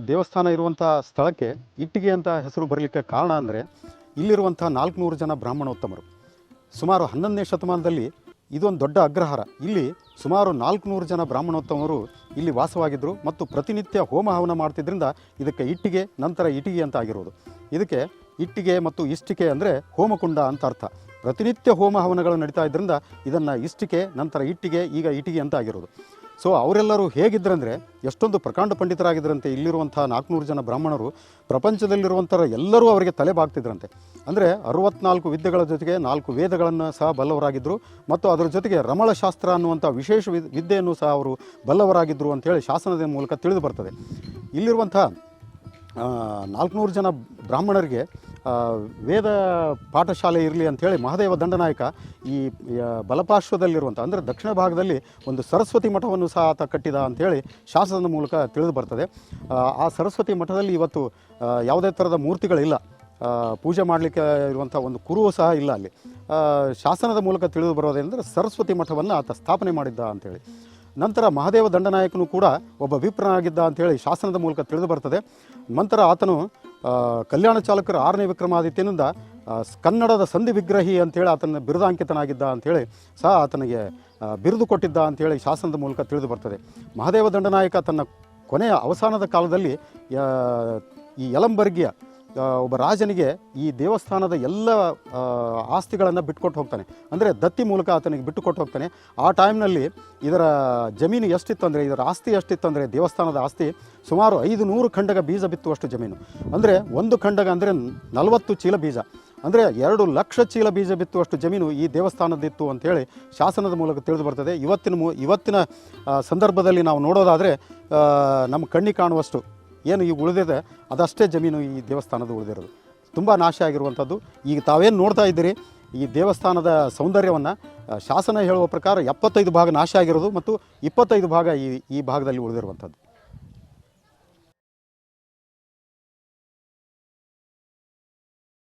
ದೇವಸ್ಥಾನ ಇರುವಂಥ ಸ್ಥಳಕ್ಕೆ ಇಟ್ಟಿಗೆ ಅಂತ ಹೆಸರು ಬರಲಿಕ್ಕೆ ಕಾರಣ ಅಂದರೆ ಇಲ್ಲಿರುವಂಥ 400 ಜನ ಬ್ರಾಹ್ಮಣೋತ್ತಮರು. ಸುಮಾರು 11ನೇ ಶತಮಾನದಲ್ಲಿ ಇದೊಂದು ದೊಡ್ಡ ಅಗ್ರಹಾರ. ಇಲ್ಲಿ ಸುಮಾರು 400 ಜನ ಬ್ರಾಹ್ಮಣೋತ್ತಮರು ಇಲ್ಲಿ ವಾಸವಾಗಿದ್ದರು ಮತ್ತು ಪ್ರತಿನಿತ್ಯ ಹೋಮ ಹವನ ಮಾಡ್ತಿದ್ರಿಂದ ಇದಕ್ಕೆ ಇಟ್ಟಿಗೆ ನಂತರ ಇಟಿಗೆ ಅಂತ ಆಗಿರೋದು. ಇದಕ್ಕೆ ಇಟ್ಟಿಗೆ ಮತ್ತು ಇಷ್ಟಿಕೆ ಅಂದರೆ ಹೋಮಕುಂಡ ಅಂತ ಅರ್ಥ. ಪ್ರತಿನಿತ್ಯ ಹೋಮ ಹವನಗಳು ನಡೀತಾ ಇದ್ದರಿಂದ ಇದನ್ನು ಇಷ್ಟಿಕೆ ನಂತರ ಇಟ್ಟಿಗೆ ಈಗ ಇಟಿಗೆ ಅಂತ ಆಗಿರೋದು. ಸೊ ಅವರೆಲ್ಲರೂ ಹೇಗಿದ್ದರಂದರೆ ಎಷ್ಟೊಂದು ಪ್ರಕಾಂಡ ಪಂಡಿತರಾಗಿದ್ದರಂತೆ. ಇಲ್ಲಿರುವಂಥ 400 ಜನ ಬ್ರಾಹ್ಮಣರು ಪ್ರಪಂಚದಲ್ಲಿರುವಂಥ ಎಲ್ಲರೂ ಅವರಿಗೆ ತಲೆ ಬಾಗ್ತಿದ್ರಂತೆ. ಅಂದರೆ 64 ವಿದ್ಯೆಗಳ ಜೊತೆಗೆ 4 ವೇದಗಳನ್ನು ಸಹ ಬಲ್ಲವರಾಗಿದ್ದರು ಮತ್ತು ಅದರ ಜೊತೆಗೆ ರಮಳಶಾಸ್ತ್ರ ಅನ್ನುವಂಥ ವಿಶೇಷ ವಿದ್ಯೆಯನ್ನು ಸಹ ಅವರು ಬಲ್ಲವರಾಗಿದ್ದರು ಅಂಥೇಳಿ ಶಾಸನದ ಮೂಲಕ ತಿಳಿದು ಬರ್ತದೆ. ಇಲ್ಲಿರುವಂಥ 400 ಜನ ಬ್ರಾಹ್ಮಣರಿಗೆ ವೇದ ಪಾಠಶಾಲೆ ಇರಲಿ ಅಂಥೇಳಿ ಮಹಾದೇವ ದಂಡನಾಯಕ ಈ ಬಲಪಾರ್ಶ್ವದಲ್ಲಿರುವಂಥ ಅಂದರೆ ದಕ್ಷಿಣ ಭಾಗದಲ್ಲಿ ಒಂದು ಸರಸ್ವತಿ ಮಠವನ್ನು ಸಹ ಆತ ಕಟ್ಟಿದ ಅಂಥೇಳಿ ಶಾಸನದ ಮೂಲಕ ತಿಳಿದು ಬರ್ತದೆ. ಆ ಸರಸ್ವತಿ ಮಠದಲ್ಲಿ ಇವತ್ತು ಯಾವುದೇ ಥರದ ಮೂರ್ತಿಗಳಿಲ್ಲ, ಪೂಜೆ ಮಾಡಲಿಕ್ಕೆ ಇರುವಂಥ ಒಂದು ಕುರುವು ಸಹ ಇಲ್ಲ ಅಲ್ಲಿ. ಶಾಸನದ ಮೂಲಕ ತಿಳಿದು ಬರೋದೆಂದರೆ ಸರಸ್ವತಿ ಮಠವನ್ನು ಆತ ಸ್ಥಾಪನೆ ಮಾಡಿದ್ದ ಅಂಥೇಳಿ. ನಂತರ ಮಹಾದೇವ ದಂಡನಾಯಕನು ಕೂಡ ಒಬ್ಬ ವಿಪ್ರನಾಗಿದ್ದ ಅಂಥೇಳಿ ಶಾಸನದ ಮೂಲಕ ತಿಳಿದು ಬರ್ತದೆ. ನಂತರ ಆತನು ಕಲ್ಯಾಣ ಚಾಲುಕ್ಯರ 6ನೇ ವಿಕ್ರಮಾದಿತ್ಯನಿಂದ ಕನ್ನಡದ ಸಂಧಿ ವಿಗ್ರಹಿ ಅಂಥೇಳಿ ಆತನ ಬಿರುದಾಂಕಿತನಾಗಿದ್ದ ಅಂಥೇಳಿ ಸಹ ಆತನಿಗೆ ಬಿರುದು ಕೊಟ್ಟಿದ್ದ ಅಂಥೇಳಿ ಶಾಸನದ ಮೂಲಕ ತಿಳಿದು ಬರ್ತದೆ. ಮಹಾದೇವ ದಂಡನಾಯಕ ತನ್ನ ಕೊನೆಯ ಅವಸಾನದ ಕಾಲದಲ್ಲಿ ಈ ಯಲಂಬರ್ಗಿಯ ಒಬ್ಬ ರಾಜನಿಗೆ ಈ ದೇವಸ್ಥಾನದ ಎಲ್ಲ ಆಸ್ತಿಗಳನ್ನು ಬಿಟ್ಟುಕೊಟ್ಟು ಹೋಗ್ತಾನೆ. ಅಂದರೆ ದತ್ತಿ ಮೂಲಕ ಆತನಿಗೆ ಬಿಟ್ಟುಕೊಟ್ಟು ಹೋಗ್ತಾನೆ. ಆ ಟೈಮ್ನಲ್ಲಿ ಇದರ ಜಮೀನು ಎಷ್ಟಿತ್ತು ಅಂದರೆ, ಇದರ ಆಸ್ತಿ ಎಷ್ಟಿತ್ತು ಅಂದರೆ, ದೇವಸ್ಥಾನದ ಆಸ್ತಿ ಸುಮಾರು 500 ಖಂಡಗ ಬೀಜ ಬಿತ್ತುವಷ್ಟು ಜಮೀನು. ಅಂದರೆ ಒಂದು ಖಂಡಗ ಅಂದರೆ 40 ಚೀಲ ಬೀಜ, ಅಂದರೆ 2 ಲಕ್ಷ ಚೀಲ ಬೀಜ ಬಿತ್ತುವಷ್ಟು ಜಮೀನು ಈ ದೇವಸ್ಥಾನದಿತ್ತು ಅಂಥೇಳಿ ಶಾಸನದ ಮೂಲಕ ತಿಳಿದು ಬರ್ತದೆ. ಇವತ್ತಿನ ಸಂದರ್ಭದಲ್ಲಿ ನಾವು ನೋಡೋದಾದರೆ ನಮ್ಮ ಕಣ್ಣಿಗೆ ಕಾಣುವಷ್ಟು ಏನು ಈಗ ಉಳಿದಿದೆ ಅದಷ್ಟೇ ಜಮೀನು ಈ ದೇವಸ್ಥಾನದ ಉಳಿದಿರೋದು. ತುಂಬ ನಾಶ ಆಗಿರುವಂಥದ್ದು. ಈಗ ತಾವೇನು ನೋಡ್ತಾ ಇದ್ದೀರಿ ಈ ದೇವಸ್ಥಾನದ ಸೌಂದರ್ಯವನ್ನು ಶಾಸನ ಹೇಳುವ ಪ್ರಕಾರ 75 ಭಾಗ ನಾಶ ಆಗಿರೋದು ಮತ್ತು 25 ಭಾಗ ಈ ಭಾಗದಲ್ಲಿ ಉಳಿದಿರುವಂಥದ್ದು.